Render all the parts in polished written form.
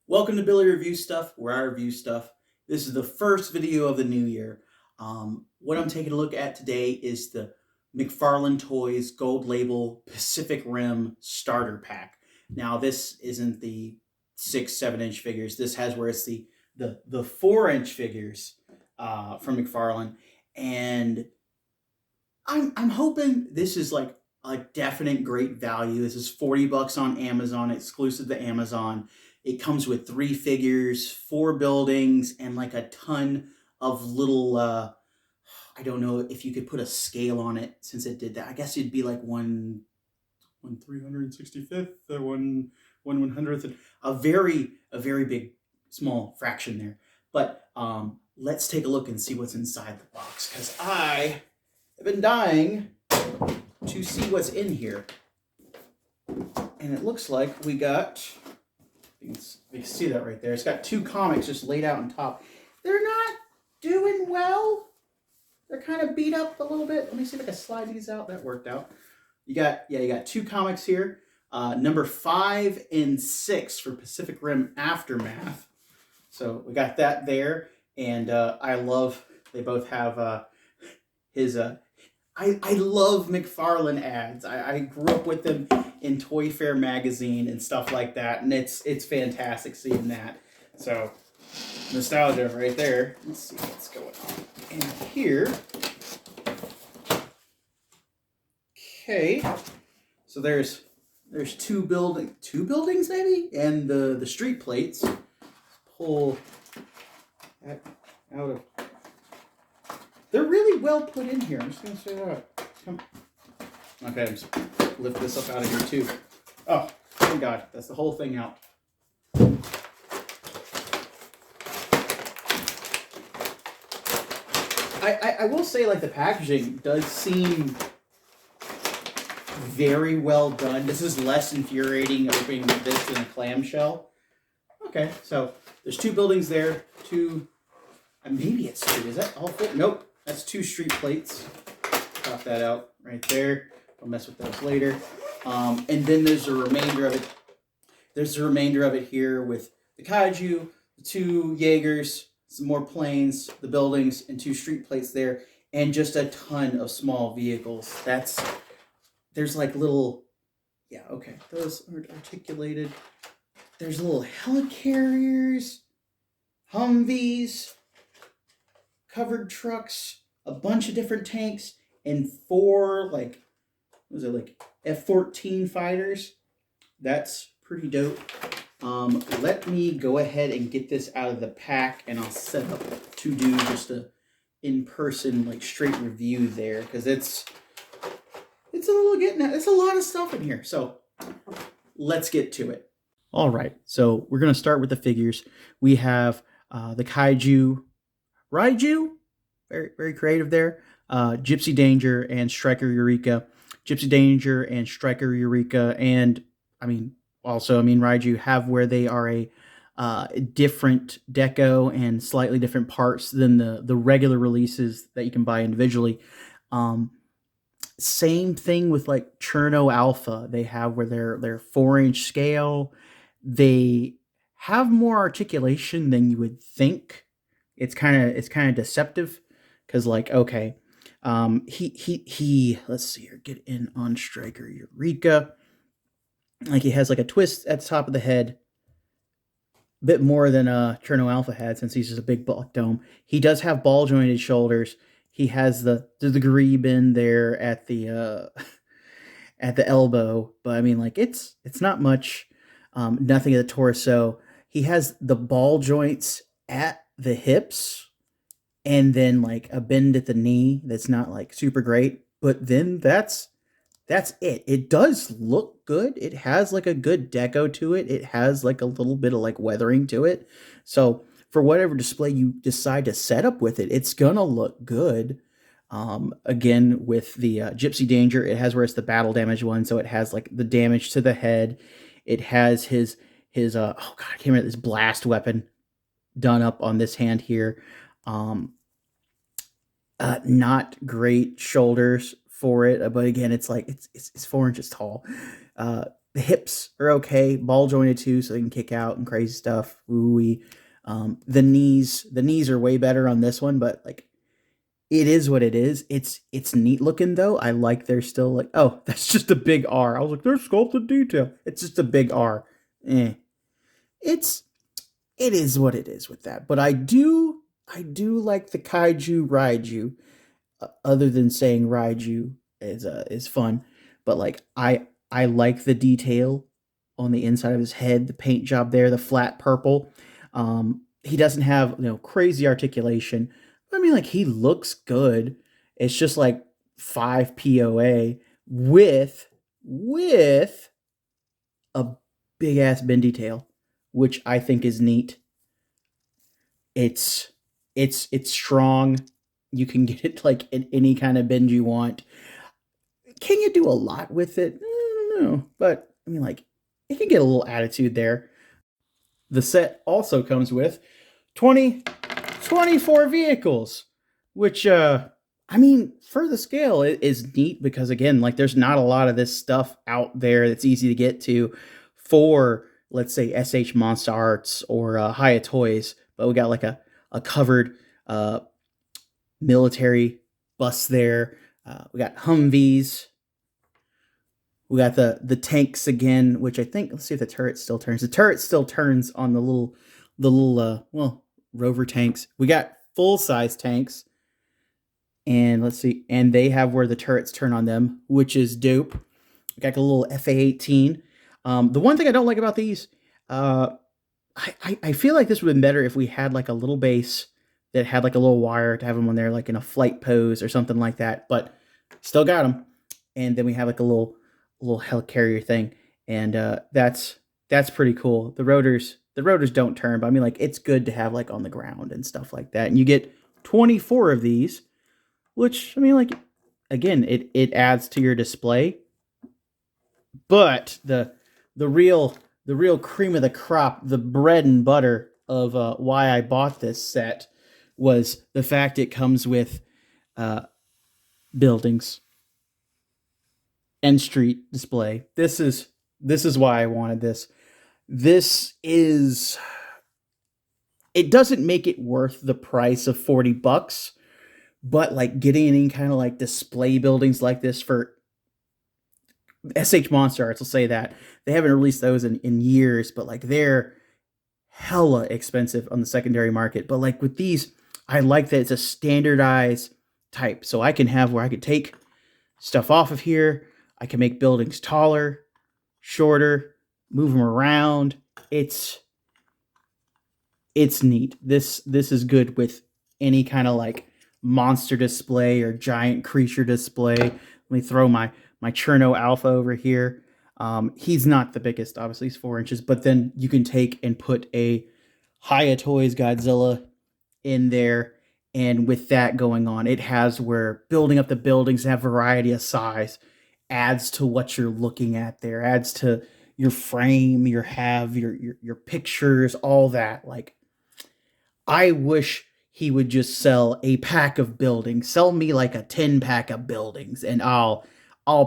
Welcome to Billy Review Stuff, where I review stuff. This is the first video of the new year. What I'm taking a look at today is the McFarlane Toys Gold Label Pacific Rim Starter Pack. Now, this isn't the 6, 7 inch figures. This has where it's the 4 inch figures from McFarlane, and I'm hoping this is like a definite great value. This is $40 on Amazon, exclusive to Amazon. It comes with 3 figures, 4 buildings, and like a ton of little. I don't know if you could put a scale on it since it did that. I guess it'd be like one 365th, one 100th, a very big small fraction there. But let's take a look and see what's inside the box because I have been dying to see what's in here. And it looks like we got, you can see that right there. It's got 2 comics just laid out on top. They're not doing well. They're kind of beat up a little bit. Let me see if I can slide these out. That worked out. You got 2 comics here. Number 5 and 6 for Pacific Rim Aftermath. So we got that there. And I love, they both have his I love McFarlane ads. I grew up with them in Toy Fair magazine and stuff like that, and it's fantastic seeing that. So nostalgia right there. Let's see what's going on in here. Okay, so there's 2 buildings maybe, and the street plates. Let's pull that out of. They're really well put in here. I'm just going to say that. Okay, I'm just lift this up out of here too. Oh, thank God. That's the whole thing out. I will say, like, the packaging does seem very well done. This is less infuriating opening this than a clamshell. Okay, so there's 2 buildings there. 2, maybe it's 2. Is that all 4? Nope. That's 2 street plates. Pop that out right there. I'll mess with those later. And then there's the remainder of it. There's the remainder of it here with the kaiju, the 2 Jaegers, some more planes, the buildings, and 2 street plates there, and just a ton of small vehicles. There's like little, yeah, okay, those aren't articulated. There's little helicarriers, Humvees, covered trucks, a bunch of different tanks, and 4 like, what was it, like F-14 fighters. That's pretty dope. Let me go ahead and get this out of the pack, and I'll set up to do just a in-person, like, straight review there, because it's a little getting at. It's a lot of stuff in here. So let's get to it. All right, so we're gonna start with the figures. We have the kaiju Raiju, very, very creative there. Gypsy Danger and Striker Eureka. Gypsy Danger and Striker Eureka, and Raiju have where they are a different deco and slightly different parts than the regular releases that you can buy individually. Same thing with like Cherno Alpha. They have where they're 4-inch scale. They have more articulation than you would think. It's kind of deceptive because, like, okay, he let's see here, get in on Striker Eureka. Like, he has like a twist at the top of the head, a bit more than Cherno Alpha had since he's just a big block dome. He does have ball jointed shoulders. He has the greeb in there at the at the elbow, but I mean, like, it's not much. Nothing at the torso. He has the ball joints at the hips, and then like a bend at the knee that's not like super great, but then that's it. It does look good. It has like a good deco to it. It has like a little bit of like weathering to it. So for whatever display you decide to set up with it, it's gonna look good. Again, with the Gypsy Danger, it has where it's the battle damage one, so it has like the damage to the head. It has his oh god, I can't remember, this blast weapon done up on this hand here. Not great shoulders for it, but again, it's like it's 4 inches tall. The hips are okay, ball jointed too, so they can kick out and crazy stuff. Ooh, the knees are way better on this one, but like it is what it is. It's neat looking though. I like they're still like, oh, that's just a big R. I was like, there's sculpted detail. It's just a big R. It's it is what it is with that. But I do like the kaiju raiju. Other than saying raiju is fun, but like I like the detail on the inside of his head, the paint job there, the flat purple. He doesn't have crazy articulation. I mean, like he looks good. It's just like 5 POA with a big ass bend detail, which I think is neat. It's it's strong. You can get it like in any kind of bend you want. Can you do a lot with it? I don't know, but I mean, like it can get a little attitude there. The set also comes with 20 24 vehicles, which I mean, for the scale, it is neat because again, like there's not a lot of this stuff out there that's easy to get to for let's say s.h.monsterarts or Hiya Toys, but we got like a covered military bus there. We got Humvees. We got the tanks again, which I think. Let's see if the turret still turns. The turret still turns on the little rover tanks. We got full size tanks, and let's see, and they have where the turrets turn on them, which is dope. We got a little FA-18. The one thing I don't like about these, I feel like this would have been better if we had like a little base that had like a little wire to have them on there, like in a flight pose or something like that. But still got them, and then we have like a little helicarrier thing, and that's pretty cool. The rotors don't turn, but I mean like it's good to have like on the ground and stuff like that. And you get 24 of these, which I mean like again it adds to your display. But the real cream of the crop, the bread and butter of why I bought this set was the fact it comes with uh, buildings and street display. This is why I wanted this. This is it doesn't make it worth the price of $40, but like getting any kind of like display buildings like this for s.h.monsterarts, will say that they haven't released those in years, but like they're hella expensive on the secondary market. But like with these, I like that it's a standardized type, so I can have where I could take stuff off of here. I can make buildings taller, shorter, move them around. It's neat. This is good with any kind of like monster display or giant creature display. Let me throw my Cherno Alpha over here. He's not the biggest, obviously he's 4 inches, but then you can take and put a Hiya Toys Godzilla in there, and with that going on, it has where building up the buildings have variety of size adds to what you're looking at there, adds to your frame, your pictures, all that. Like I wish he would just sell a pack of buildings. Sell me like a 10 pack of buildings and I'll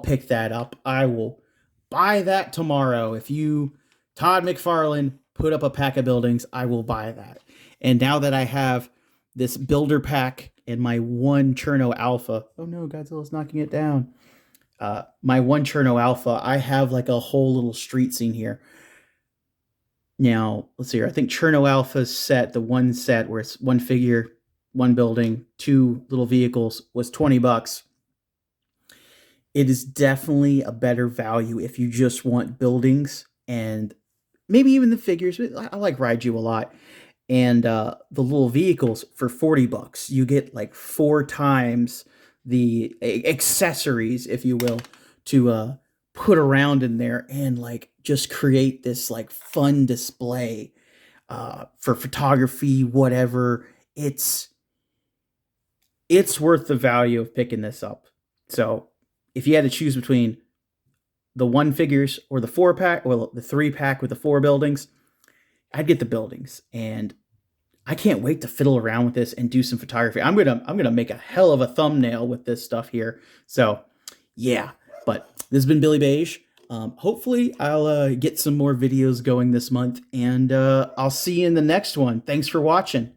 pick that up. I will buy that tomorrow. If you Todd McFarlane put up a pack of buildings, I will buy that. And now that I have this builder pack and my one Cherno Alpha. Oh no, Godzilla's knocking it down. My one Cherno Alpha, I have like a whole little street scene here. Now, let's see here. I think Cherno Alpha's set, the one set where it's one figure, one building, two little vehicles, was $20. It is definitely a better value if you just want buildings and maybe even the figures. I like Raiju a lot. And the little vehicles for $40. You get like 4 times the accessories, if you will, to put around in there and like just create this like fun display for photography, whatever. It's worth the value of picking this up. So if you had to choose between the one figures or the 4 pack, or the 3 pack with the 4 buildings, I'd get the buildings. And I can't wait to fiddle around with this and do some photography. I'm gonna make a hell of a thumbnail with this stuff here. So yeah, but this has been Billy Beige. Hopefully, I'll get some more videos going this month, and I'll see you in the next one. Thanks for watching.